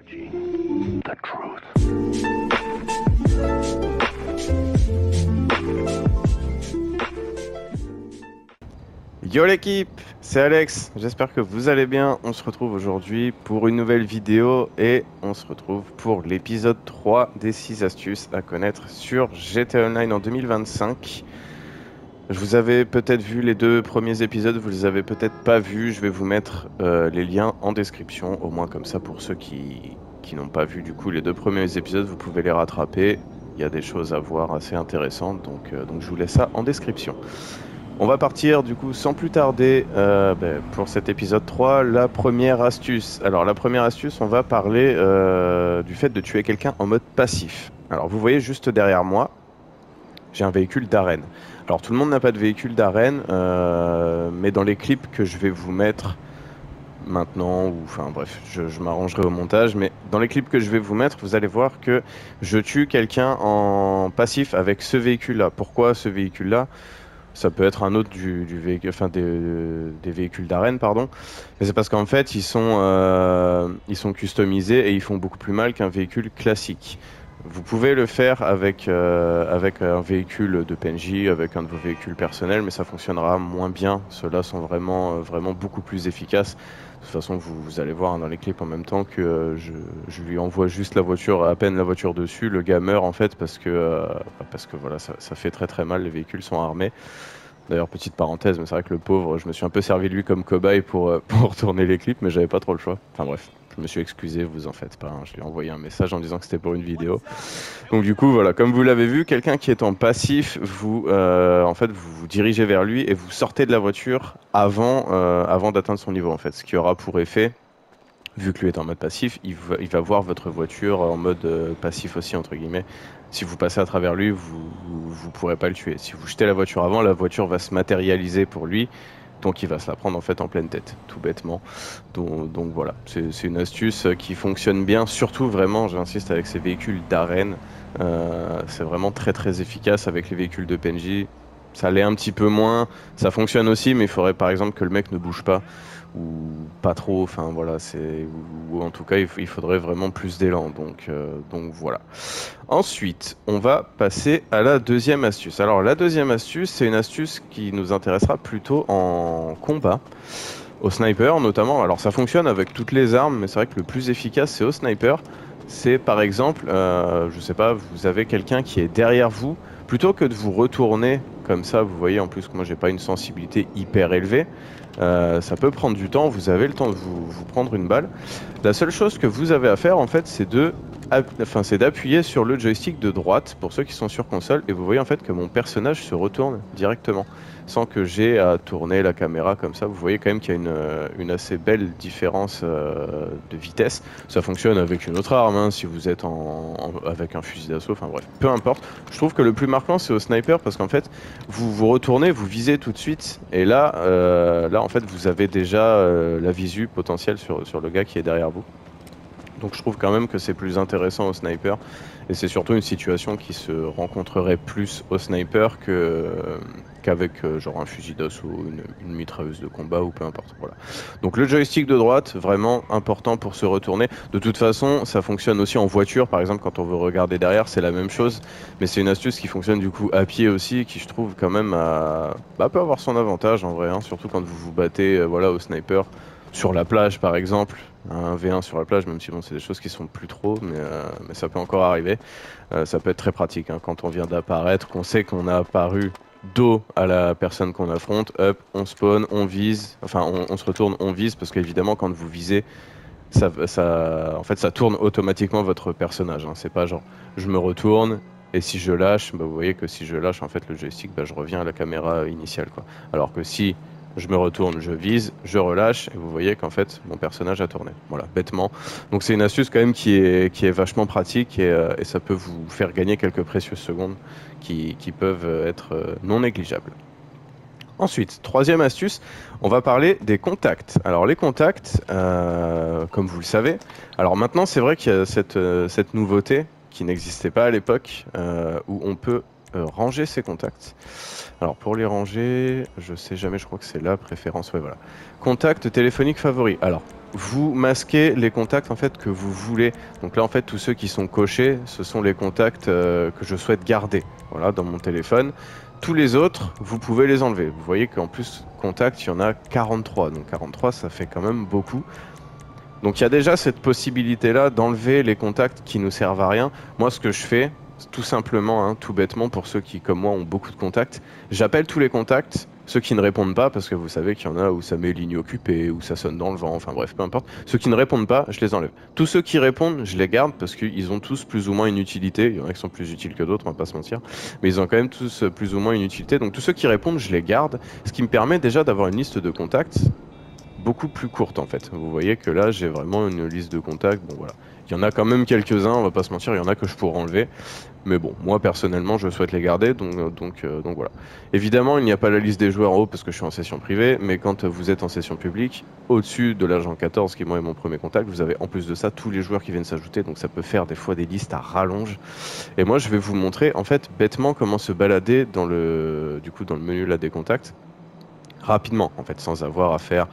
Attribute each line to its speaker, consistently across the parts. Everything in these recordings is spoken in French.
Speaker 1: Technology, the truth.
Speaker 2: Yo l'équipe, c'est Alex, j'espère que vous allez bien. On se retrouve aujourd'hui pour une nouvelle vidéo et on se retrouve pour l'épisode 3 des 6 astuces à connaître sur GTA Online en 2025. Je vous avais peut-être vu les deux premiers épisodes, vous les avez peut-être pas vus. Je vais vous mettre les liens en description, au moins comme ça pour ceux qui n'ont pas vu du coup les deux premiers épisodes, vous pouvez les rattraper. Il y a des choses à voir assez intéressantes, donc je vous laisse ça en description. On va partir du coup sans plus tarder pour cet épisode 3, la première astuce. Alors la première astuce, on va parler du fait de tuer quelqu'un en mode passif. Alors vous voyez juste derrière moi, j'ai un véhicule d'arène. Alors tout le monde n'a pas de véhicule d'arène, mais dans les clips que je vais vous mettre maintenant, ou enfin bref, je m'arrangerai au montage, mais dans les clips que je vais vous mettre, vous allez voir que je tue quelqu'un en passif avec ce véhicule-là. Pourquoi ce véhicule-là ? Ça peut être un autre du véhicule, enfin des véhicules d'arène, pardon. Mais c'est parce qu'en fait, ils sont customisés et ils font beaucoup plus mal qu'un véhicule classique. Vous pouvez le faire avec un véhicule de PNJ, avec un de vos véhicules personnels, mais ça fonctionnera moins bien. Ceux-là sont vraiment beaucoup plus efficaces. De toute façon, vous allez voir dans les clips en même temps que je lui envoie juste la voiture, à peine la voiture dessus, le gars meurt en fait parce que voilà, ça fait très mal, les véhicules sont armés. D'ailleurs, petite parenthèse, mais c'est vrai que le pauvre, je me suis un peu servi de lui comme cobaye pour tourner les clips, mais j'avais pas trop le choix. Enfin bref, je me suis excusé, vous en faites pas, hein. Je lui ai envoyé un message en disant que c'était pour une vidéo. Donc du coup, voilà, comme vous l'avez vu, quelqu'un qui est en passif, en fait, vous dirigez vers lui et vous sortez de la voiture avant d'atteindre son niveau, en fait. Ce qui aura pour effet, vu que lui est en mode passif, il va voir votre voiture en mode passif aussi, entre guillemets. Si vous passez à travers lui, vous pourrez pas le tuer. Si vous jetez la voiture avant, la voiture va se matérialiser pour lui, donc il va se la prendre en fait en pleine tête, tout bêtement. Donc voilà, c'est une astuce qui fonctionne bien, surtout vraiment, j'insiste, avec ces véhicules d'arène. C'est vraiment très efficace avec les véhicules de PNJ. Ça l'est un petit peu moins, ça fonctionne aussi, mais il faudrait par exemple que le mec ne bouge pas ou pas trop, enfin voilà, ou en tout cas il faudrait vraiment plus d'élan, donc voilà. Ensuite, on va passer à la deuxième astuce. Alors la deuxième astuce, c'est une astuce qui nous intéressera plutôt en combat, au sniper notamment. Alors ça fonctionne avec toutes les armes, mais c'est vrai que le plus efficace c'est au sniper. C'est par exemple, je sais pas, vous avez quelqu'un qui est derrière vous, plutôt que de vous retourner comme ça, vous voyez en plus que moi j'ai pas une sensibilité hyper élevée, ça peut prendre du temps, vous avez le temps de vous prendre une balle. La seule chose que vous avez à faire en fait c'est d'appuyer sur le joystick de droite pour ceux qui sont sur console et vous voyez en fait que mon personnage se retourne directement sans que j'ai à tourner la caméra comme ça. Vous voyez quand même qu'il y a une assez belle différence de vitesse. Ça fonctionne avec une autre arme, hein, si vous êtes avec un fusil d'assaut, enfin bref, peu importe. Je trouve que le plus marquant c'est au sniper parce qu'en fait vous vous retournez, vous visez tout de suite et là en fait vous avez déjà la visu potentielle sur le gars qui est derrière vous. Donc je trouve quand même que c'est plus intéressant au sniper et c'est surtout une situation qui se rencontrerait plus au sniper qu'avec genre un fusil d'assaut, une mitrailleuse de combat ou peu importe. Voilà. Donc le joystick de droite, vraiment important pour se retourner. De toute façon, ça fonctionne aussi en voiture, par exemple quand on veut regarder derrière, c'est la même chose. Mais c'est une astuce qui fonctionne du coup à pied aussi, qui je trouve quand même peut avoir son avantage en vrai, hein, surtout quand vous vous battez voilà, au sniper. Sur la plage par exemple, un V1 sur la plage, même si bon, c'est des choses qui sont plus trop, mais ça peut encore arriver. Ça peut être très pratique hein, quand on vient d'apparaître, qu'on sait qu'on a apparu dos à la personne qu'on affronte, hop, on spawn, on vise, enfin on se retourne, on vise, parce qu'évidemment quand vous visez, en fait, ça tourne automatiquement votre personnage. Hein. C'est pas genre je me retourne et si je lâche, vous voyez que si je lâche en fait le joystick, je reviens à la caméra initiale quoi. Alors que si je me retourne, je vise, je relâche, et vous voyez qu'en fait, mon personnage a tourné. Voilà, bêtement. Donc c'est une astuce quand même qui est vachement pratique, et ça peut vous faire gagner quelques précieuses secondes qui peuvent être non négligeables. Ensuite, troisième astuce, on va parler des contacts. Alors les contacts, comme vous le savez, alors maintenant c'est vrai qu'il y a cette nouveauté qui n'existait pas à l'époque, où on peut ranger ses contacts. Alors pour les ranger, je sais jamais, je crois que c'est la préférence, ouais voilà. Contact téléphonique favori. Alors, vous masquez les contacts en fait que vous voulez. Donc là en fait tous ceux qui sont cochés, ce sont les contacts que je souhaite garder. Voilà, dans mon téléphone. Tous les autres, vous pouvez les enlever. Vous voyez qu'en plus contact, il y en a 43. Donc 43, ça fait quand même beaucoup. Donc il y a déjà cette possibilité là d'enlever les contacts qui nous servent à rien. Moi ce que je fais, tout simplement, hein, tout bêtement, pour ceux qui comme moi ont beaucoup de contacts, j'appelle tous les contacts. Ceux qui ne répondent pas, parce que vous savez qu'il y en a où ça met ligne occupée, où ça sonne dans le vent, enfin bref, peu importe. Ceux qui ne répondent pas, je les enlève. Tous ceux qui répondent, je les garde parce qu'ils ont tous plus ou moins une utilité. Il y en a qui sont plus utiles que d'autres, on va pas se mentir. Mais ils ont quand même tous plus ou moins une utilité. Donc tous ceux qui répondent, je les garde. Ce qui me permet déjà d'avoir une liste de contacts beaucoup plus courte en fait. Vous voyez que là, j'ai vraiment une liste de contacts. Bon voilà. Il y en a quand même quelques-uns, on va pas se mentir, il y en a que je pourrais enlever. Mais bon, moi personnellement, je souhaite les garder, donc voilà. Évidemment, il n'y a pas la liste des joueurs en haut parce que je suis en session privée, mais quand vous êtes en session publique, au-dessus de l'agent 14, qui moi est mon premier contact, vous avez en plus de ça tous les joueurs qui viennent s'ajouter, donc ça peut faire des fois des listes à rallonge. Et moi, je vais vous montrer en fait bêtement comment se balader dans le menu là des contacts rapidement, en fait, sans avoir à faire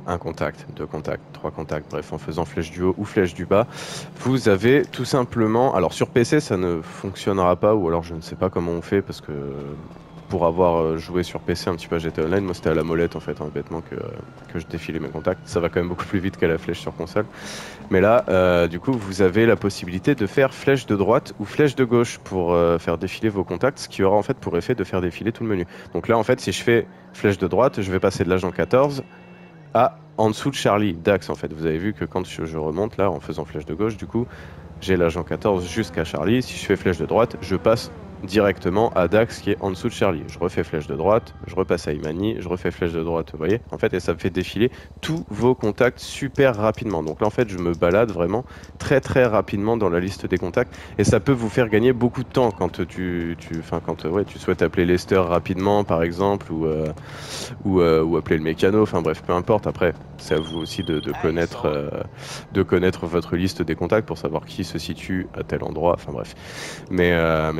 Speaker 2: un contact, deux contacts, trois contacts, bref, en faisant flèche du haut ou flèche du bas, vous avez tout simplement, alors sur PC ça ne fonctionnera pas, ou alors je ne sais pas comment on fait, parce que pour avoir joué sur PC un petit peu à GTA Online, moi c'était à la molette en fait, hein, bêtement que je défilais mes contacts, ça va quand même beaucoup plus vite qu'à la flèche sur console, mais là, du coup, vous avez la possibilité de faire flèche de droite ou flèche de gauche pour faire défiler vos contacts, ce qui aura en fait pour effet de faire défiler tout le menu. Donc là, en fait, si je fais flèche de droite, je vais passer de l'agent 14 à en dessous de Charlie, Dax en fait. Vous avez vu que quand je remonte là en faisant flèche de gauche, du coup, j'ai l'agent 14 jusqu'à Charlie. Si je fais flèche de droite, je passe directement à Dax qui est en dessous de Charlie. Je refais flèche de droite, je repasse à Imani, je refais flèche de droite, vous voyez en fait, et ça me fait défiler tous vos contacts super rapidement. Donc là en fait je me balade vraiment très très rapidement dans la liste des contacts et ça peut vous faire gagner beaucoup de temps quand tu souhaites appeler Lester rapidement par exemple ou appeler le mécano, enfin bref, peu importe. Après, c'est à vous aussi de connaître votre liste des contacts pour savoir qui se situe à tel endroit, enfin bref. Mais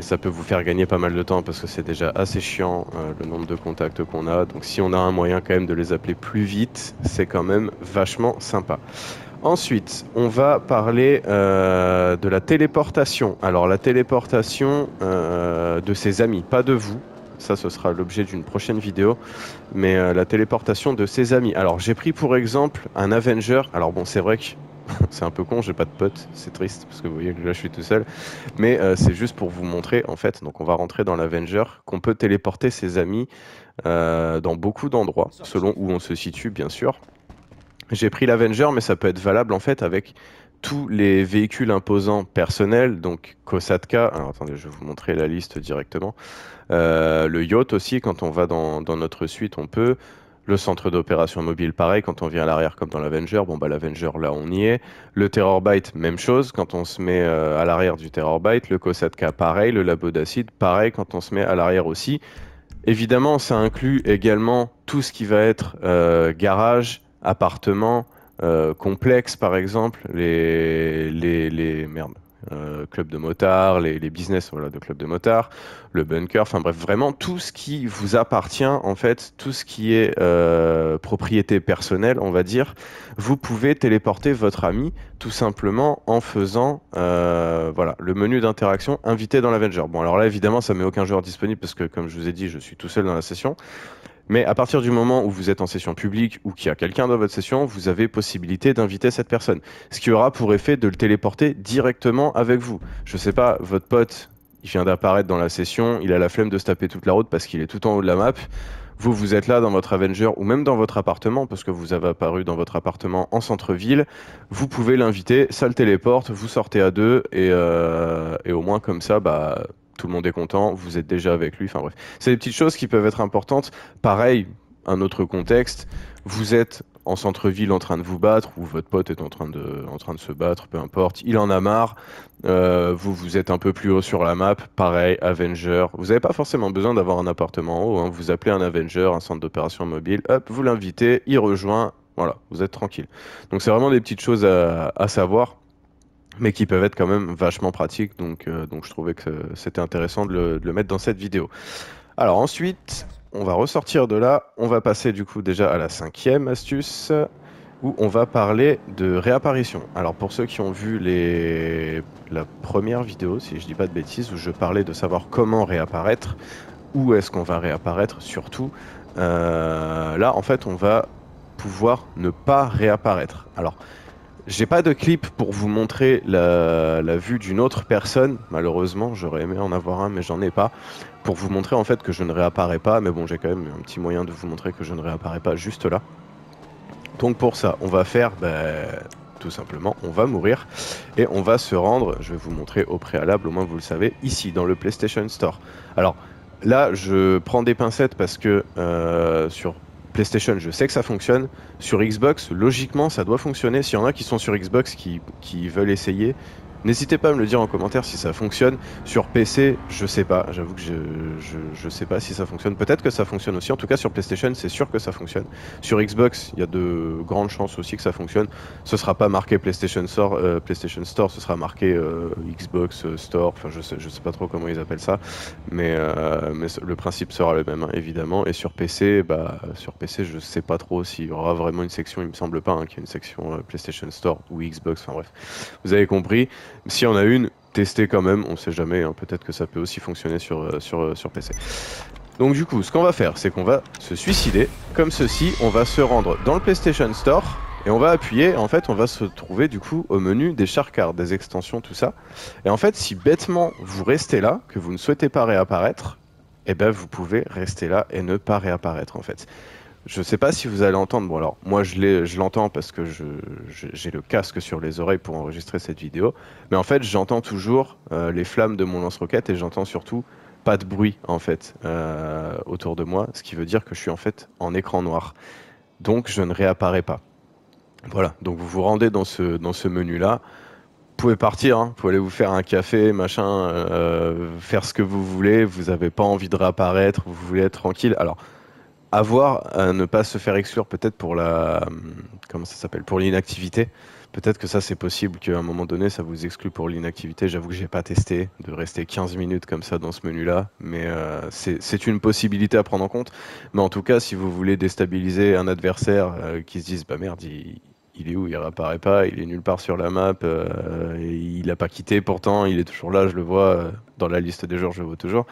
Speaker 2: ça peut vous faire gagner pas mal de temps parce que c'est déjà assez chiant le nombre de contacts qu'on a. Donc si on a un moyen quand même de les appeler plus vite, c'est quand même vachement sympa. Ensuite, on va parler de la téléportation. Alors la téléportation de ses amis, pas de vous. Ça, ce sera l'objet d'une prochaine vidéo. Mais la téléportation de ses amis. Alors, j'ai pris pour exemple un Avenger. Alors bon, c'est vrai que c'est un peu con, j'ai pas de potes. C'est triste, parce que vous voyez que là, je suis tout seul. Mais c'est juste pour vous montrer, en fait. Donc, on va rentrer dans l'Avenger, qu'on peut téléporter ses amis dans beaucoup d'endroits, selon où on se situe, bien sûr. J'ai pris l'Avenger, mais ça peut être valable, en fait, avec tous les véhicules imposants personnels, donc Kosatka. Alors, attendez, je vais vous montrer la liste directement. Le yacht aussi, quand on va dans notre suite, on peut. Le centre d'opération mobile, pareil, quand on vient à l'arrière comme dans l'Avenger, bon bah l'Avenger là on y est. Le Terrorbyte, même chose, quand on se met à l'arrière du Terrorbyte. Le Kosatka, pareil. Le labo d'acide, pareil, quand on se met à l'arrière aussi. Évidemment, ça inclut également tout ce qui va être garage, appartement, complexe par exemple, merde, club de motards, les business voilà, de club de motards, le bunker, enfin bref, vraiment tout ce qui vous appartient en fait, tout ce qui est propriété personnelle, on va dire, vous pouvez téléporter votre ami tout simplement en faisant voilà, le menu d'interaction invité dans l'Avenger. Bon alors là évidemment ça met aucun joueur disponible parce que comme je vous ai dit je suis tout seul dans la session. Mais à partir du moment où vous êtes en session publique ou qu'il y a quelqu'un dans votre session, vous avez possibilité d'inviter cette personne. Ce qui aura pour effet de le téléporter directement avec vous. Je sais pas, votre pote, il vient d'apparaître dans la session, il a la flemme de se taper toute la route parce qu'il est tout en haut de la map. Vous êtes là dans votre Avenger ou même dans votre appartement, parce que vous avez apparu dans votre appartement en centre-ville, vous pouvez l'inviter, ça le téléporte, vous sortez à deux et au moins comme ça, bah, tout le monde est content, vous êtes déjà avec lui, enfin bref. C'est des petites choses qui peuvent être importantes. Pareil, un autre contexte, vous êtes en centre-ville en train de vous battre, ou votre pote est en train de se battre, peu importe, il en a marre, vous êtes un peu plus haut sur la map, pareil, Avenger, vous n'avez pas forcément besoin d'avoir un appartement en haut, hein. Vous appelez un Avenger, un centre d'opération mobile, hop, vous l'invitez, il rejoint, voilà, vous êtes tranquille. Donc c'est vraiment des petites choses à savoir, mais qui peuvent être quand même vachement pratiques, donc je trouvais que c'était intéressant de le mettre dans cette vidéo. Alors ensuite, on va ressortir de là, on va passer du coup déjà à la 5e astuce. où on va parler de réapparition. Alors pour ceux qui ont vu la première vidéo, si je dis pas de bêtises, où je parlais de savoir comment réapparaître, où est-ce qu'on va réapparaître surtout, là en fait on va pouvoir ne pas réapparaître. Alors j'ai pas de clip pour vous montrer la vue d'une autre personne, malheureusement j'aurais aimé en avoir un mais j'en ai pas, pour vous montrer en fait que je ne réapparais pas, mais bon j'ai quand même un petit moyen de vous montrer que je ne réapparais pas juste là. Donc pour ça, on va faire, tout simplement, on va mourir et on va se rendre, je vais vous montrer au préalable, au moins vous le savez, ici dans le PlayStation Store. Alors là, je prends des pincettes parce que sur PlayStation, je sais que ça fonctionne. Sur Xbox, logiquement, ça doit fonctionner. S'il y en a qui sont sur Xbox qui veulent essayer, n'hésitez pas à me le dire en commentaire si ça fonctionne. Sur PC, je sais pas. J'avoue que je sais pas si ça fonctionne. Peut-être que ça fonctionne aussi. En tout cas, sur PlayStation, c'est sûr que ça fonctionne. Sur Xbox, il y a de grandes chances aussi que ça fonctionne. Ce sera pas marqué PlayStation Store, ce sera marqué Xbox Store. Enfin, je sais pas trop comment ils appellent ça, mais le principe sera le même, hein, évidemment. Et sur PC, je sais pas trop s'il y aura vraiment une section. Il me semble pas qu'il y ait une section PlayStation Store ou Xbox. Enfin bref, vous avez compris. Si on a une, testez quand même, on sait jamais, hein, peut-être que ça peut aussi fonctionner sur PC. Donc du coup, ce qu'on va faire, c'est qu'on va se suicider, comme ceci, on va se rendre dans le PlayStation Store, et on va appuyer, en fait, on va se trouver du coup au menu des shortcuts, des extensions, tout ça. Et en fait, si bêtement vous restez là, que vous ne souhaitez pas réapparaître, eh ben vous pouvez rester là et ne pas réapparaître en fait. Je sais pas si vous allez entendre. Bon alors, moi je l'entends parce que j'ai le casque sur les oreilles pour enregistrer cette vidéo. Mais en fait, j'entends toujours les flammes de mon lance-roquette et j'entends surtout pas de bruit en fait autour de moi, ce qui veut dire que je suis en fait en écran noir. Donc je ne réapparais pas. Voilà. Donc vous vous rendez dans ce menu-là. Vous pouvez partir, hein. Vous pouvez aller vous faire un café, machin, faire ce que vous voulez. Vous n'avez pas envie de réapparaître. Vous voulez être tranquille. Alors avoir à ne pas se faire exclure peut-être pour comment ça s'appelle, pour l'inactivité. Peut-être que ça c'est possible qu'à un moment donné ça vous exclue pour l'inactivité. J'avoue que j'ai pas testé de rester 15 minutes comme ça dans ce menu-là, mais c'est une possibilité à prendre en compte. Mais en tout cas, si vous voulez déstabiliser un adversaire qui se dise bah merde, il est où? Il réapparaît pas, il est nulle part sur la map, et il a pas quitté pourtant, il est toujours là, je le vois dans la liste des joueurs, je le vois toujours.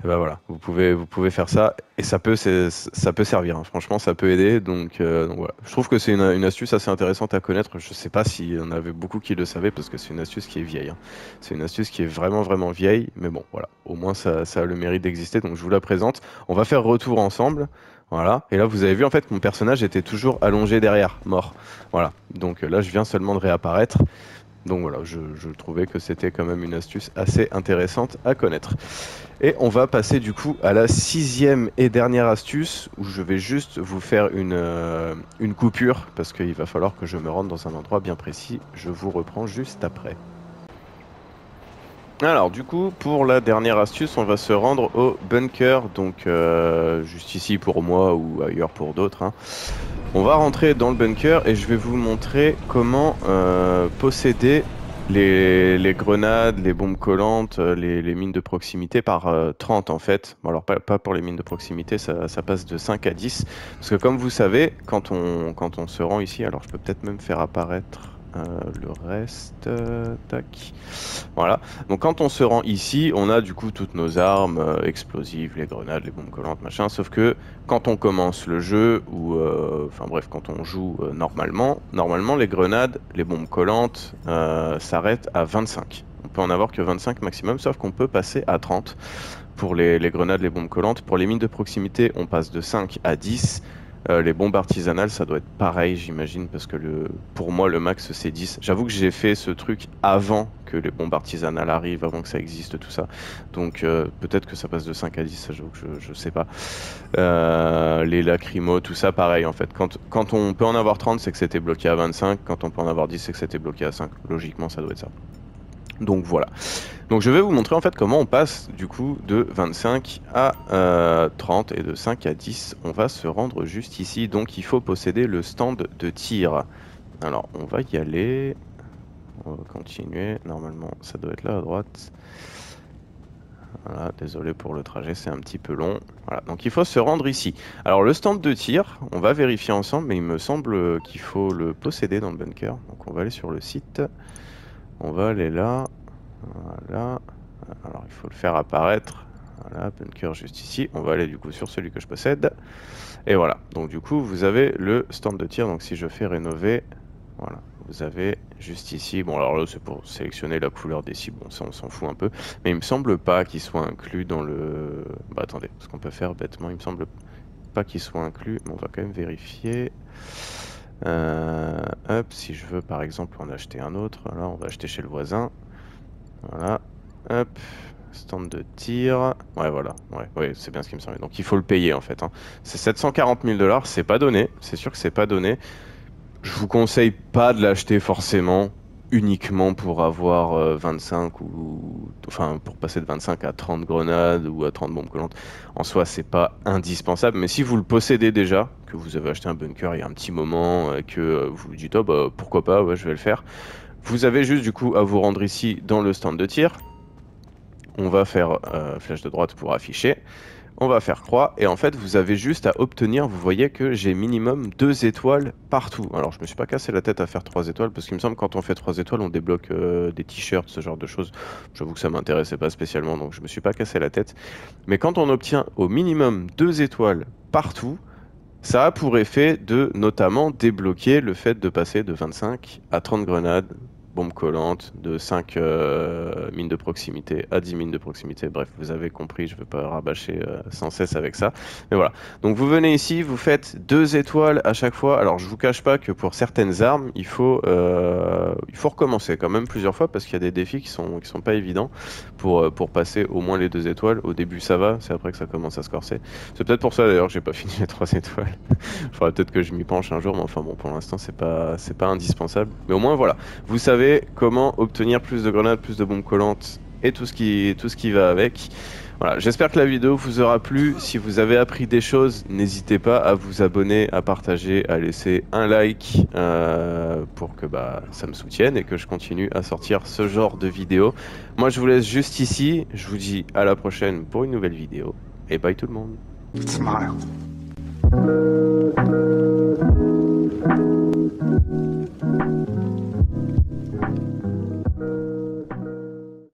Speaker 2: Et ben voilà, vous pouvez faire ça et ça peut servir, hein. Franchement, ça peut aider. Donc voilà, je trouve que c'est une astuce assez intéressante à connaître. Je sais pas s'il y en avait beaucoup qui le savaient parce que c'est une astuce qui est vieille, hein. C'est une astuce qui est vraiment vraiment vieille, mais bon voilà, au moins ça a le mérite d'exister. Donc je vous la présente. On va faire retour ensemble. Voilà, et là vous avez vu en fait que mon personnage était toujours allongé derrière, mort. Voilà, donc là je viens seulement de réapparaître. Donc voilà, je trouvais que c'était quand même une astuce assez intéressante à connaître. Et on va passer du coup à la 6e et dernière astuce où je vais juste vous faire une coupure parce qu'il va falloir que je me rende dans un endroit bien précis. Je vous reprends juste après. Alors du coup, pour la dernière astuce, on va se rendre au bunker, donc juste ici pour moi ou ailleurs pour d'autres, hein. On va rentrer dans le bunker et je vais vous montrer comment posséder les grenades, les bombes collantes, les mines de proximité par 30 en fait. Bon, alors pas pour les mines de proximité, ça passe de 5 à 10. Parce que comme vous savez, quand on se rend ici, alors je peux peut-être même faire apparaître le reste, tac. Voilà, donc quand on se rend ici, on a du coup toutes nos armes explosives, les grenades, les bombes collantes, machin, sauf que quand on commence le jeu, ou enfin bref, quand on joue normalement les grenades, les bombes collantes s'arrêtent à 25. On peut en avoir que 25 maximum, sauf qu'on peut passer à 30 pour les grenades, les bombes collantes. Pour les mines de proximité, on passe de 5 à 10. Les bombes artisanales, ça doit être pareil, j'imagine, parce que pour moi, le max, c'est 10. J'avoue que j'ai fait ce truc avant que les bombes artisanales arrivent, avant que ça existe, tout ça. Donc, peut-être que ça passe de 5 à 10, ça, j'avoue que je sais pas. Les lacrymos, tout ça, pareil, en fait. Quand on peut en avoir 30, c'est que c'était bloqué à 25. Quand on peut en avoir 10, c'est que c'était bloqué à 5. Logiquement, ça doit être ça. Donc voilà. Donc je vais vous montrer en fait comment on passe du coup de 25 à 30 et de 5 à 10. On va se rendre juste ici. Donc il faut posséder le stand de tir. Alors on va y aller. On va continuer. Normalement ça doit être là à droite. Voilà, désolé pour le trajet, c'est un petit peu long. Voilà, donc il faut se rendre ici. Alors le stand de tir, on va vérifier ensemble, mais il me semble qu'il faut le posséder dans le bunker. Donc on va aller sur le site. On va aller là. Voilà. Alors il faut le faire apparaître. Voilà, bunker juste ici. On va aller du coup sur celui que je possède. Et voilà, donc du coup vous avez le stand de tir. Donc si je fais rénover, voilà, vous avez juste ici. Bon alors là c'est pour sélectionner la couleur des cibles, bon ça on s'en fout un peu. Mais il me semble pas qu'il soit inclus dans le... Bah attendez, ce qu'on peut faire bêtement, il me semble pas qu'il soit inclus, mais on va quand même vérifier. Hop, si je veux par exemple en acheter un autre, là on va acheter chez le voisin. Voilà, hop, stand de tir. Ouais, voilà, ouais, c'est bien ce qui me semblait. Donc il faut le payer en fait, hein. C'est 740 000 $, c'est pas donné, c'est sûr que c'est pas donné. Je vous conseille pas de l'acheter forcément uniquement pour avoir 25 ou... Enfin, pour passer de 25 à 30 grenades ou à 30 bombes collantes. En soi, c'est pas indispensable, mais si vous le possédez déjà, que vous avez acheté un bunker il y a un petit moment, que vous vous dites, oh bah pourquoi pas, ouais, je vais le faire. Vous avez juste du coup à vous rendre ici dans le stand de tir. On va faire flèche de droite pour afficher. On va faire croix et en fait vous avez juste à obtenir, vous voyez que j'ai minimum 2 étoiles partout. Alors je me suis pas cassé la tête à faire 3 étoiles parce qu'il me semble que quand on fait 3 étoiles on débloque des t-shirts, ce genre de choses. J'avoue que ça m'intéressait pas spécialement donc je me suis pas cassé la tête. Mais quand on obtient au minimum 2 étoiles partout, ça a pour effet de notamment débloquer le fait de passer de 25 à 30 grenades, bombes collantes, de 5 mines de proximité à 10 mines de proximité. Bref, vous avez compris, je ne veux pas rabâcher sans cesse avec ça. Mais voilà. Donc vous venez ici, vous faites 2 étoiles à chaque fois. Alors je vous cache pas que pour certaines armes, il faut recommencer quand même plusieurs fois parce qu'il y a des défis qui sont pas évidents pour passer au moins les 2 étoiles. Au début ça va, c'est après que ça commence à se corser. C'est peut-être pour ça d'ailleurs que j'ai pas fini les 3 étoiles. Il faudra peut-être que je m'y penche un jour, mais enfin bon, pour l'instant c'est pas indispensable. Mais au moins voilà, vous savez comment obtenir plus de grenades, plus de bombes collantes et tout ce qui va avec. Voilà, j'espère que la vidéo vous aura plu. Si vous avez appris des choses, n'hésitez pas à vous abonner, à partager, à laisser un like pour que ça me soutienne et que je continue à sortir ce genre de vidéos. Moi je vous laisse juste ici, je vous dis à la prochaine pour une nouvelle vidéo et bye tout le monde.
Speaker 1: Smile.